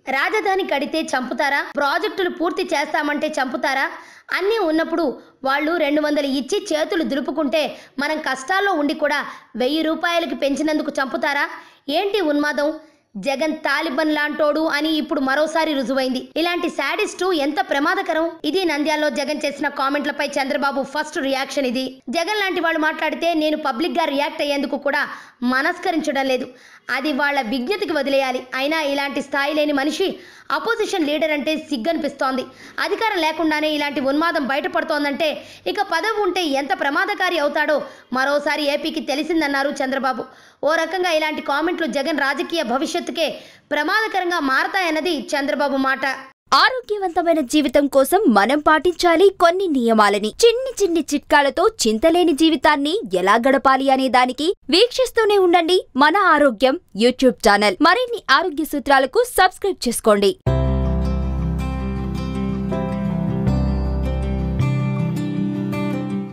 రాజధాని కడితే చంపుతారా? ప్రాజెక్టులు పూర్తి చేస్తామంటే చంపుతారా? అన్నీ ఉన్నప్పుడు వాళ్ళు 200 ఇచ్చి చేతులు దులుపుకుంటే మనం కష్టాల్లో ఉండి కూడా 1000 రూపాయలకి పెంచినందుకు చంపుతారా? ఏంటి ఉన్మాదం? జగన్ తాలిబన్ లాంటోడు అని ఇప్పుడు మరోసారి రుజువైంది. ఇలాంటి శాడిస్టు ఎంత ప్రమాదకరం. ఇది నంద్యాలలో జగన్ చేసిన కామెంట్లపై చంద్రబాబు ఫస్ట్ రియాక్షన్ ఇది. జగన్ లాంటి వాళ్ళు మాట్లాడితే నేను పబ్లిక్ గా రియాక్ట్ అయ్యేందుకు కూడా మనస్కరించడం లేదు. అది వాళ్ళ విజ్ఞతకి వదిలేయాలి. అయినా ఇలాంటి స్థాయి లేని మనిషి అపోజిషన్ లీడర్ అంటే సిగ్గనిపిస్తోంది. అధికారం లేకుండానే ఇలాంటి ఉన్మాదం బయటపడుతోందంటే ఇక పదవి ఉంటే ఎంత ప్రమాదకారి అవుతాడో మరోసారి ఏపీకి తెలిసిందన్నారు చంద్రబాబు. ఓ రకంగా ఇలాంటి కామెంట్లు జగన్ రాజకీయ భవిష్యత్తుకే ప్రమాదకరంగా మారతాయన్నది చంద్రబాబు మాట. ఆరోగ్యవంతమైన జీవితం కోసం మనం పాటించాలి కొన్ని నియమాలని. చిన్ని చిట్కాలతో చింతలేని జీవితాన్ని ఎలా గడపాలి అనే దానికి వీక్షిస్తూనే ఉండండి మన ఆరోగ్యం యూట్యూబ్ ఛానల్. మరిన్ని ఆరోగ్య సూత్రాలకు సబ్స్క్రైబ్ చేసుకోండి.